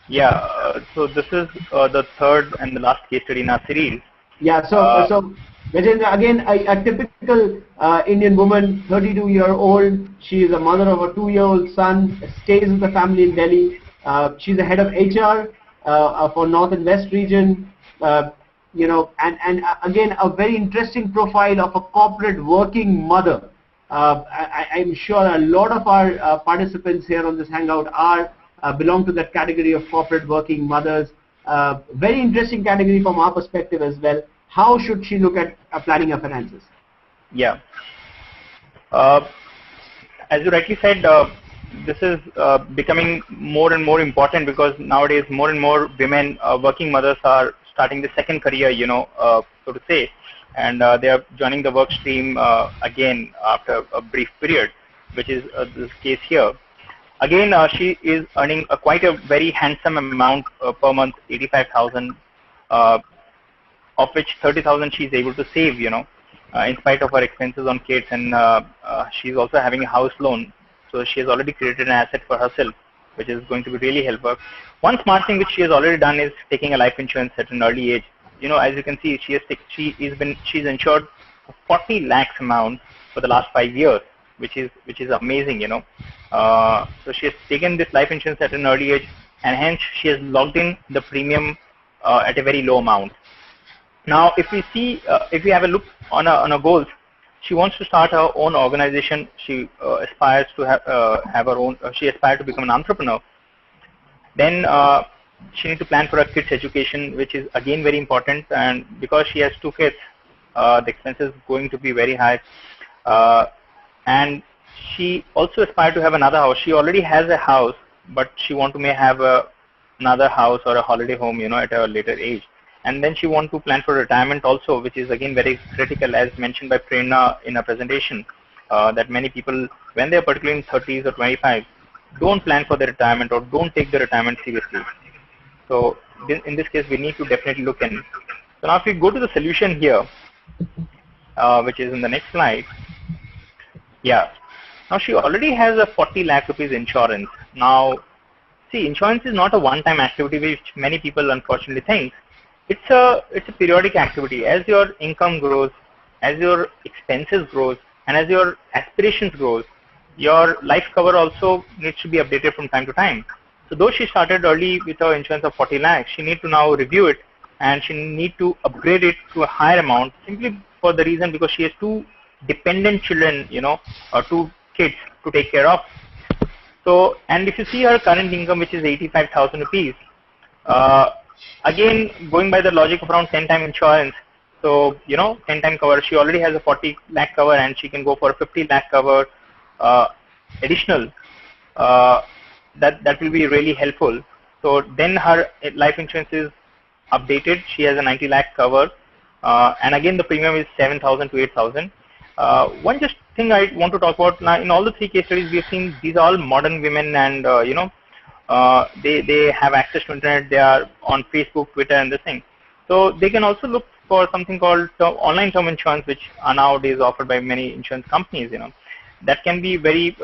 Yeah, so this is the third and the last case study in our series. Yeah, so Gajendra, again, a typical Indian woman, 32-year-old. She is a mother of a 2-year-old son, stays with the family in Delhi. She's the head of HR for North and West region. And again, a very interesting profile of a corporate working mother. I'm sure a lot of our participants here on this hangout belong to that category of corporate working mothers. Very interesting category from our perspective as well. How should she look at planning her finances? Yeah. As you rightly said, this is becoming more and more important because nowadays more and more women, working mothers, are starting the second career, so to say, and they are joining the work stream again after a brief period, which is this case here. Again, she is earning quite a very handsome amount per month, 85,000, of which 30,000 she is able to save, in spite of her expenses on kids, and she's also having a house loan. So she has already created an asset for herself, which is going to be really help her. One smart thing which she has already done is taking a life insurance at an early age. As you can see, she's insured 40 lakhs amount for the last 5 years, which is amazing, So she has taken this life insurance at an early age, and hence she has logged in the premium at a very low amount. Now, if we have a look on her goals, she wants to start her own organization. She aspires to have her own. She aspires to become an entrepreneur. Then she needs to plan for her kids' education, which is again very important. And because she has 2 kids, the expenses going to be very high. And she also aspires to have another house. She already has a house, but she wants to have another house or a holiday home, at a later age. And then she wants to plan for retirement also, which is again very critical, as mentioned by Prerna in her presentation, that many people, when they are particularly in 30s or 25, don't plan for the retirement or don't take the retirement seriously. So in this case, we need to definitely look in. So now if we go to the solution here, which is in the next slide. Yeah. Now she already has a 40 lakh rupees insurance. Now, see, insurance is not a one-time activity, which many people unfortunately think. It's a periodic activity. As your income grows, as your expenses grows, and as your aspirations grows, your life cover also needs to be updated from time to time. So though she started early with her insurance of 40 lakhs, she needs to now review it, and she needs to upgrade it to a higher amount, simply for the reason because she has 2 dependent children, or 2 kids to take care of. So, and if you see her current income, which is 85,000 rupees, again, going by the logic of around 10 time insurance, so 10 time cover, she already has a 40 lakh cover, and she can go for a 50 lakh cover additional. That will be really helpful. So then her life insurance is updated. She has a 90 lakh cover, and again the premium is 7,000 to 8,000. One just thing I want to talk about now, in all the 3 case studies we have seen, these are all modern women, and they have access to internet. They are on Facebook, Twitter, and this thing. So they can also look for something called online term insurance, which are nowadays offered by many insurance companies. That can be very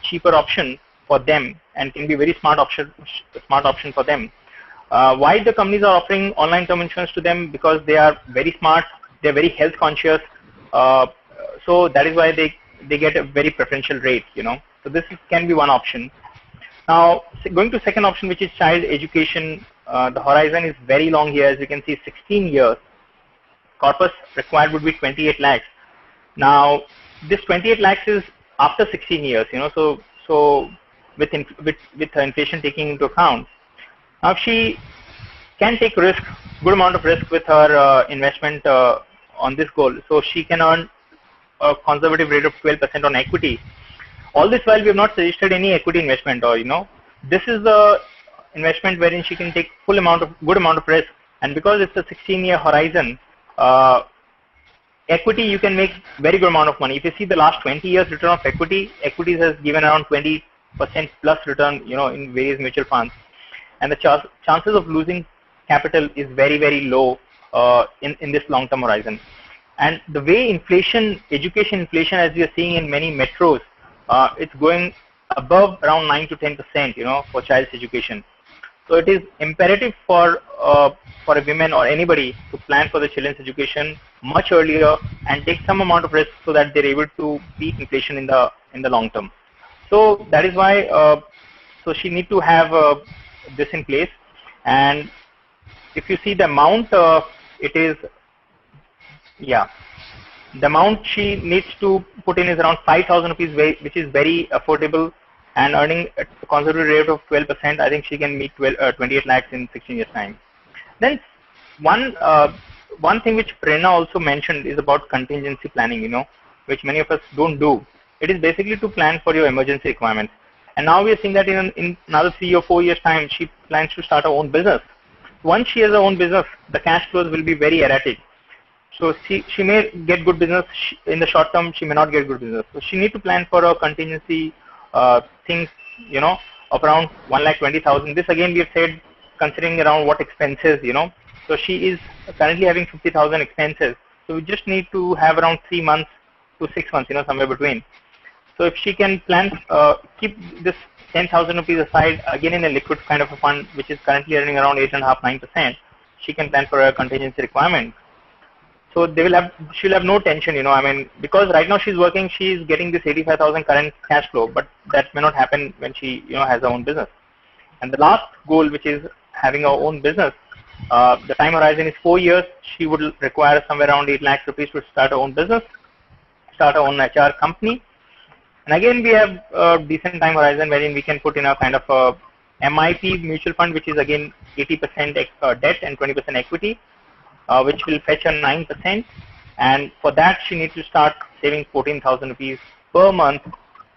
cheaper option for them, and can be very smart option for them. Why the companies are offering online term insurance to them? Because they are very smart. They are very health conscious. So that is why they get a very preferential rate. So this can be one option. Now, going to second option, which is child education, the horizon is very long here. As you can see, 16 years. Corpus required would be 28 lakhs. Now, this 28 lakhs is after 16 years, so with inflation taking into account. Now, if she can take risk, good amount of risk with her investment on this goal, so she can earn a conservative rate of 12% on equity. All this while we have not suggested any equity investment, or this is the investment wherein she can take good amount of risk, and because it's a 16-year horizon, equity you can make very good amount of money. If you see the last 20 years return of equities has given around 20% plus return, in various mutual funds, and the chances of losing capital is very, very low in this long-term horizon. And the way education inflation, as we are seeing in many metros, it's going above around 9 to 10%, for child's education. So it is imperative for a woman or anybody to plan for the children's education much earlier and take some amount of risk so that they're able to beat inflation in the long term. So that is why so she need to have this in place. And if you see the amount, it is, yeah, the amount she needs to put in is around 5,000 rupees, which is very affordable, and earning at a conservative rate of 12%, I think she can meet 28 lakhs in 16 years time. Then one thing which Prerna also mentioned is about contingency planning, you know, which many of us don't do. It is basically to plan for your emergency requirements. And now we are seeing that in another 3 or 4 years time, she plans to start her own business. Once she has her own business, the cash flows will be very erratic. So she may get good business in the short term, she may not get good business. So she need to plan for a contingency things, you know, of around 1,20,000. This again we have said considering around what expenses, you know. So she is currently having 50,000 expenses. So we just need to have around 3 months to 6 months, you know, somewhere between. So if she can plan, keep this 10,000 rupees aside again in a liquid kind of a fund, which is currently earning around 8.5–9%, she can plan for a contingency requirement. So she'll have no tension, you know. I mean, because right now she's working, she's getting this 85,000 current cash flow, but that may not happen when she, you know, has her own business. And the last goal, which is having her own business, the time horizon is 4 years. She would require somewhere around 8 lakhs rupees to start her own business, start her own HR company. And again, we have a decent time horizon wherein we can put in a kind of a MIP mutual fund, which is again 80% debt and 20% equity, which will fetch her 9%. And for that, she needs to start saving 14,000 rupees per month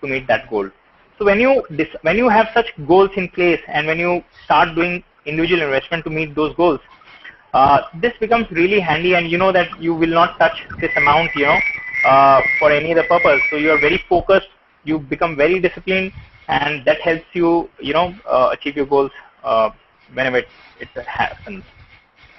to meet that goal. So when you have such goals in place and when you start doing individual investment to meet those goals, this becomes really handy, and you know that you will not touch this amount, you know, for any other purpose. So you are very focused, you become very disciplined, and that helps you, you know, achieve your goals whenever it happens.